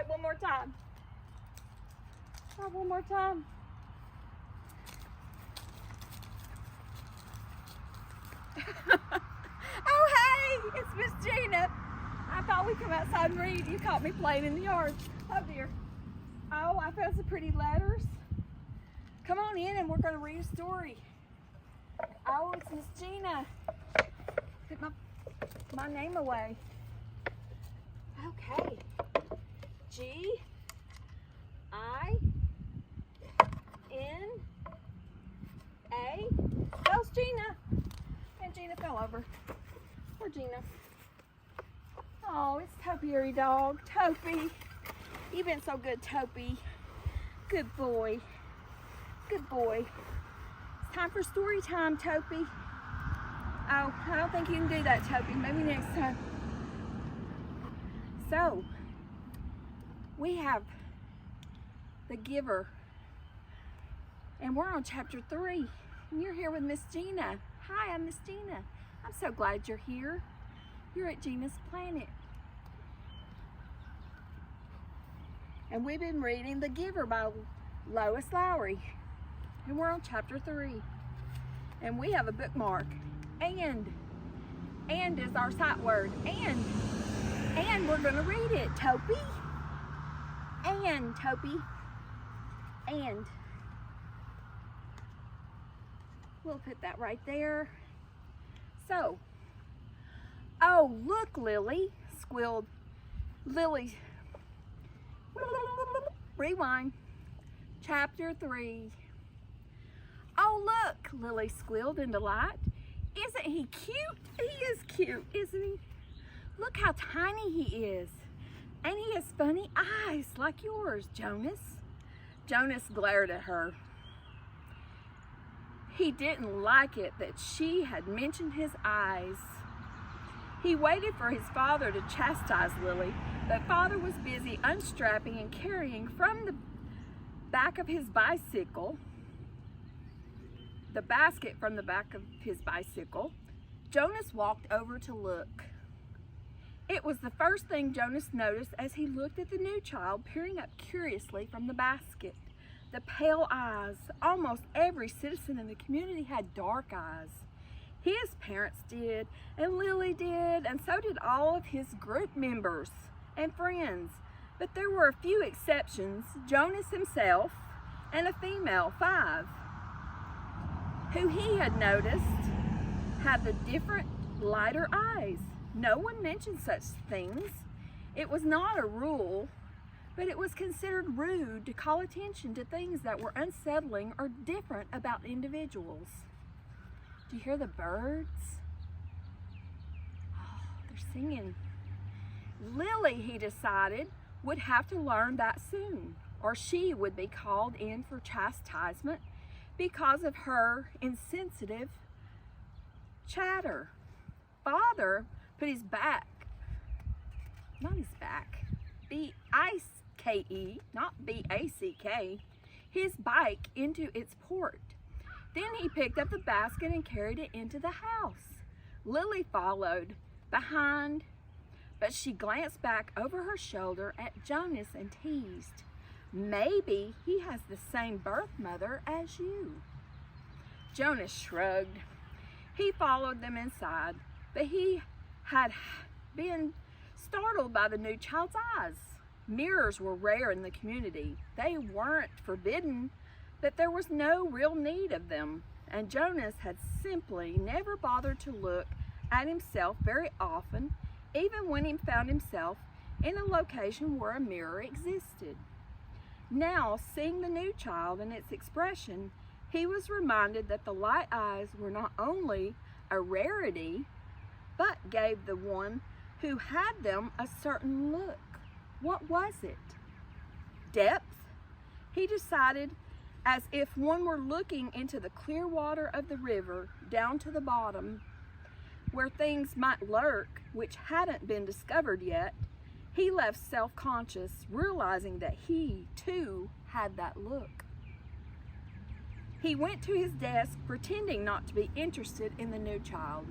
it one more time. Try one more time. Oh, hey, it's Miss Gina. I thought we'd come outside and read. You caught me playing in the yard. Oh, dear. Oh, I found some pretty letters. Come on in and we're going to read a story. Oh, it's Miss Gina. Put my name away. Okay. Gina. How's Gina? And Gina fell over. Poor Gina. Oh, it's Topiary dog. Topi. You've been so good, Topi. Good boy. Good boy. It's time for story time, Topi. Oh, I don't think you can do that, Topi. Maybe next time. So, we have The Giver. And we're on chapter 3. And you're here with Miss Gina. Hi, I'm Miss Gina. I'm so glad you're here. You're at Gina's Planet. And we've been reading The Giver by Lois Lowry. And we're on chapter 3. And we have a bookmark. And is our sight word. And we're going to read it. Topi. Topi. And. We'll put that right there. So. Oh, look, Lily. Squealed. Lily. Rewind. Chapter 3. Oh, look, Lily squealed in delight. Isn't he cute? He is cute, isn't he? Look how tiny he is. And he has funny eyes like yours, Jonas. Jonas glared at her. He didn't like it that she had mentioned his eyes. He waited for his father to chastise Lily, but father was busy unstrapping and carrying from the back of his bicycle, the basket from the back of his bicycle. Jonas walked over to look. It was the first thing Jonas noticed as he looked at the new child peering up curiously from the basket. The pale eyes. Almost every citizen in the community had dark eyes. His parents did, and Lily did, and so did all of his group members and friends. But there were a few exceptions, Jonas himself and a female, 5, who he had noticed had the different, lighter eyes. No one mentioned such things. It was not a rule, but it was considered rude to call attention to things that were unsettling or different about individuals. Do you hear the birds? Oh, they're singing. Lily, he decided, would have to learn that soon, or she would be called in for chastisement because of her insensitive chatter. Father put his back, not his back, B-I-K-E, not B-A-C-K, his bike into its port. Then he picked up the basket and carried it into the house. Lily followed behind, but she glanced back over her shoulder at Jonas and teased, "Maybe he has the same birth mother as you." Jonas shrugged. He followed them inside, but he had been startled by the new child's eyes. Mirrors were rare in the community. They weren't forbidden, but there was no real need of them, and Jonas had simply never bothered to look at himself very often, even when he found himself in a location where a mirror existed. Now, seeing the new child and its expression, he was reminded that the light eyes were not only a rarity, but gave the one who had them a certain look. What was it? Depth? He decided, as if one were looking into the clear water of the river down to the bottom, where things might lurk which hadn't been discovered yet. He left self-conscious, realizing that he, too, had that look. He went to his desk, pretending not to be interested in the new child.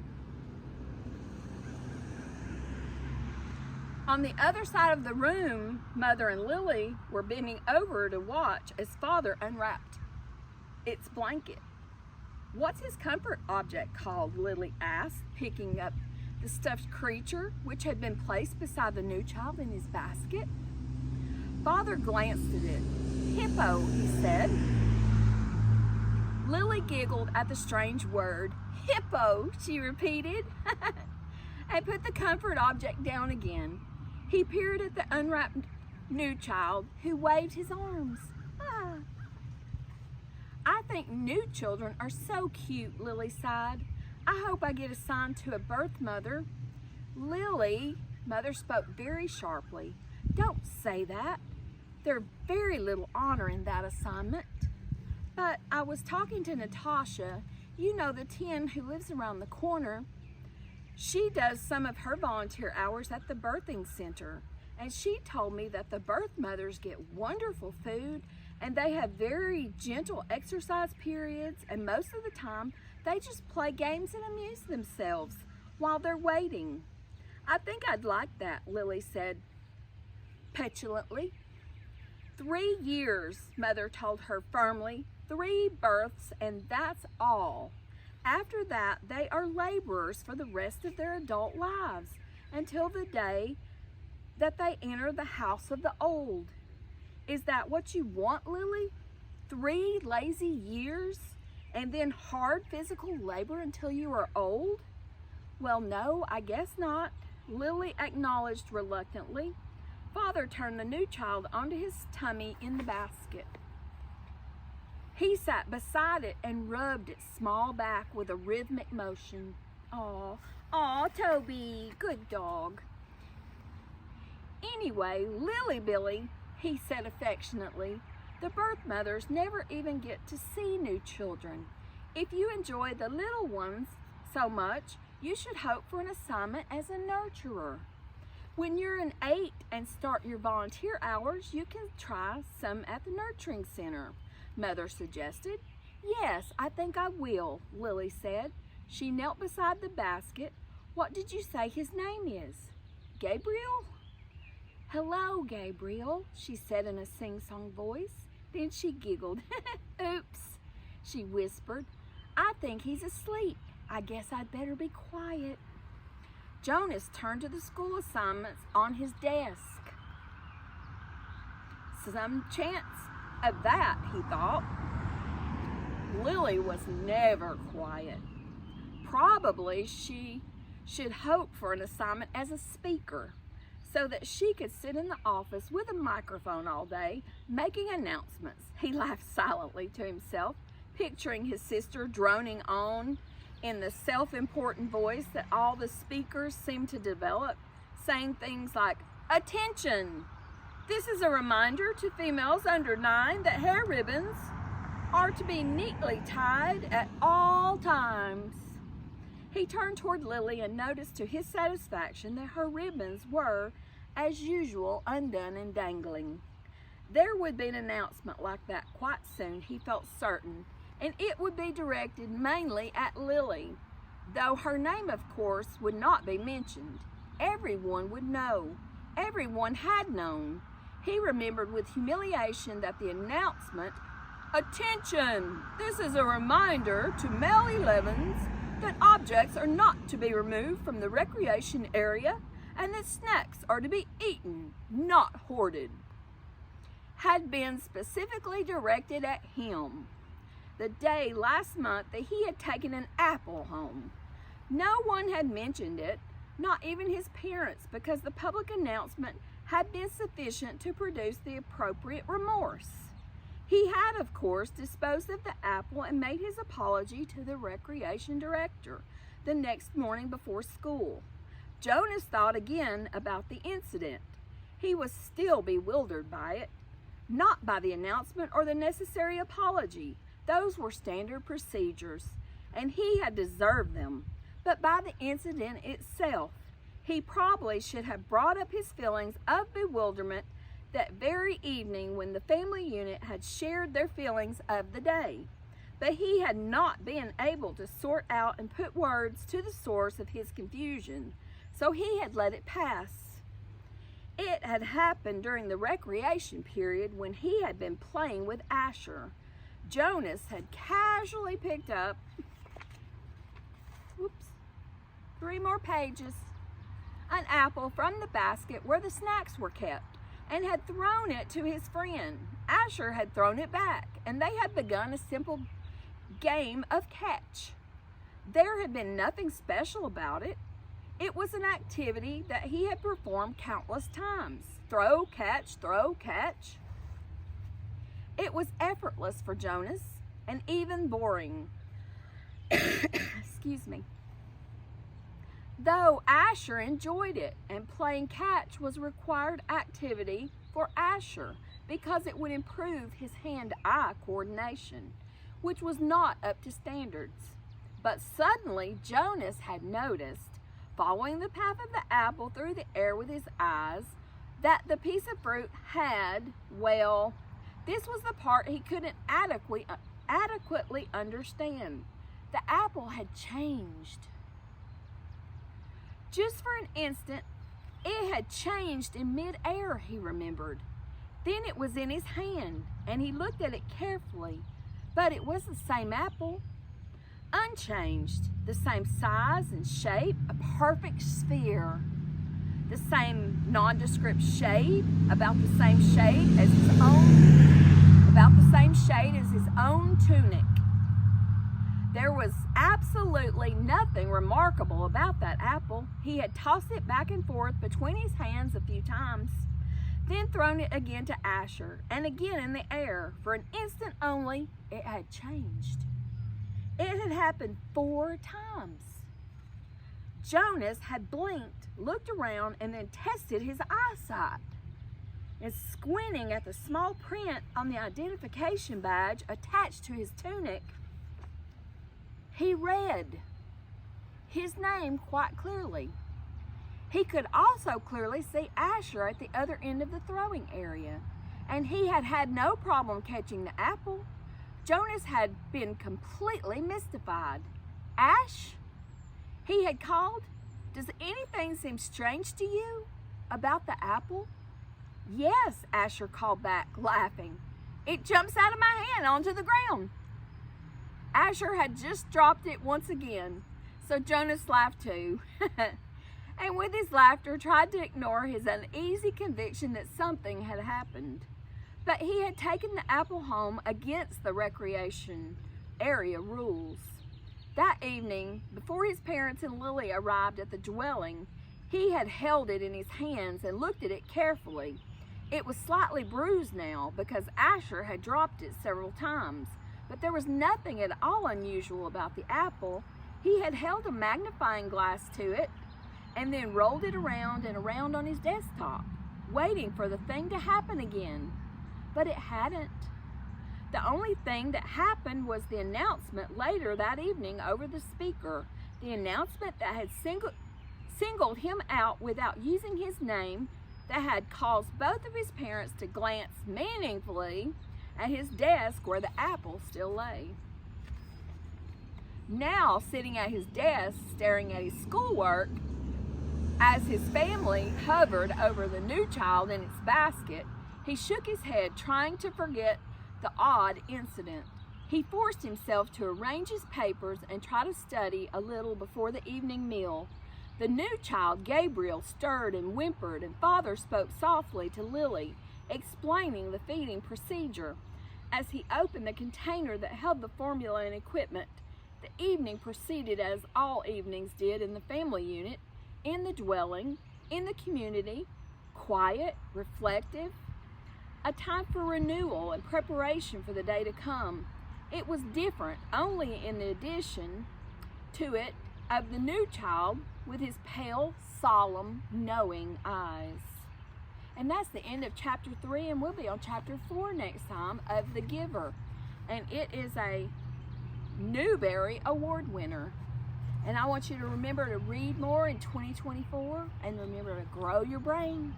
On the other side of the room, Mother and Lily were bending over to watch as Father unwrapped its blanket. "What's his comfort object called?" Lily asked, picking up the stuffed creature which had been placed beside the new child in his basket. Father glanced at it. "Hippo," he said. Lily giggled at the strange word. "Hippo," she repeated, and put the comfort object down again. He peered at the unwrapped new child, who waved his arms. "Ah." "I think new children are so cute," Lily sighed. "I hope I get assigned to a birth mother." "Lily," Mother spoke very sharply, "don't say that. There's very little honor in that assignment." "But I was talking to Natasha, you know, the 10 who lives around the corner. She does some of her volunteer hours at the birthing center, and she told me that the birth mothers get wonderful food and they have very gentle exercise periods, and most of the time they just play games and amuse themselves while they're waiting." "I think I'd like that," Lily said petulantly. 3 years, Mother told her firmly. 3 births, and that's all. After that, they are laborers for the rest of their adult lives, until the day that they enter the house of the old. Is that what you want, Lily? 3 lazy years, and then hard physical labor until you are old? "Well, no, I guess not," Lily acknowledged reluctantly. Father turned the new child onto his tummy in the basket. He sat beside it and rubbed its small back with a rhythmic motion. Aw, Toby, good dog." "Anyway, Lily Billy," he said affectionately, "the birth mothers never even get to see new children. If you enjoy the little ones so much, you should hope for an assignment as a nurturer. When you're an 8 and start your volunteer hours, you can try some at the nurturing center," Mother suggested. "Yes, I think I will," Lily said. She knelt beside the basket. "What did you say his name is? Gabriel?" "Hello, Gabriel," she said in a sing-song voice. Then she giggled. "Oops," she whispered. "I think he's asleep. I guess I'd better be quiet." Jonas turned to the school assignments on his desk. Some chance of that, he thought. Lily was never quiet. Probably she should hope for an assignment as a speaker, so that she could sit in the office with a microphone all day, making announcements. He laughed silently to himself, picturing his sister droning on in the self-important voice that all the speakers seemed to develop, saying things like, "Attention! This is a reminder to females under 9 that hair ribbons are to be neatly tied at all times." He turned toward Lily and noticed to his satisfaction that her ribbons were, as usual, undone and dangling. There would be an announcement like that quite soon, he felt certain, and it would be directed mainly at Lily, though her name, of course, would not be mentioned. Everyone would know. Everyone had known. He remembered with humiliation that the announcement, "Attention! This is a reminder to male 11s that objects are not to be removed from the recreation area and that snacks are to be eaten, not hoarded," had been specifically directed at him. The day last month that he had taken an apple home. No one had mentioned it, not even his parents, because the public announcement had been sufficient to produce the appropriate remorse. He had, of course, disposed of the apple and made his apology to the recreation director the next morning before school. Jonas thought again about the incident. He was still bewildered by it, not by the announcement or the necessary apology. Those were standard procedures, and he had deserved them, but by the incident itself. He probably should have brought up his feelings of bewilderment that very evening when the family unit had shared their feelings of the day. But he had not been able to sort out and put words to the source of his confusion, so he had let it pass. It had happened during the recreation period when he had been playing with Asher. Jonas had casually picked up, 3 more pages, an apple from the basket where the snacks were kept and had thrown it to his friend. Asher had thrown it back, and they had begun a simple game of catch. There had been nothing special about it. It was an activity that he had performed countless times. Throw, catch, throw, catch. It was effortless for Jonas and even boring. Excuse me. Though Asher enjoyed it, and playing catch was a required activity for Asher because it would improve his hand-eye coordination, which was not up to standards. But suddenly Jonas had noticed, following the path of the apple through the air with his eyes, that the piece of fruit had, well, this was the part he couldn't adequately understand. The apple had changed. Just for an instant, it had changed in mid-air, he remembered. Then it was in his hand, and he looked at it carefully, but it was the same apple, unchanged, the same size and shape, a perfect sphere, the same nondescript shade, about the same shade as his own tunic. There was absolutely nothing remarkable about that apple. He had tossed it back and forth between his hands a few times, then thrown it again to Asher, and again in the air. For an instant only, it had changed. It had happened 4 times. Jonas had blinked, looked around, and then tested his eyesight. And squinting at the small print on the identification badge attached to his tunic, he read his name quite clearly. He could also clearly see Asher at the other end of the throwing area, and he had had no problem catching the apple. Jonas had been completely mystified. "Ash?" he had called. "Does anything seem strange to you about the apple?" "Yes," Asher called back, laughing. "It jumps out of my hand onto the ground." Asher had just dropped it once again, so Jonas laughed too, and with his laughter tried to ignore his uneasy conviction that something had happened. But he had taken the apple home against the recreation area rules. That evening, before his parents and Lily arrived at the dwelling, he had held it in his hands and looked at it carefully. It was slightly bruised now because Asher had dropped it several times. But there was nothing at all unusual about the apple. He had held a magnifying glass to it and then rolled it around and around on his desktop, waiting for the thing to happen again. But it hadn't. The only thing that happened was the announcement later that evening over the speaker, the announcement that had singled him out without using his name, that had caused both of his parents to glance meaningfully at his desk where the apple still lay. Now, sitting at his desk, staring at his schoolwork, as his family hovered over the new child in its basket, he shook his head, trying to forget the odd incident. He forced himself to arrange his papers and try to study a little before the evening meal. The new child, Gabriel, stirred and whimpered, and Father spoke softly to Lily, explaining the feeding procedure. As he opened the container that held the formula and equipment, the evening proceeded as all evenings did in the family unit, in the dwelling, in the community, quiet, reflective, a time for renewal and preparation for the day to come. It was different only in the addition to it of the new child with his pale, solemn, knowing eyes. And that's the end of chapter 3, and we'll be on chapter 4 next time of The Giver. And it is a Newbery Award winner. And I want you to remember to read more in 2024, and remember to grow your brain.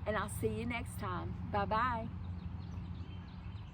And I'll see you next time. Bye-bye.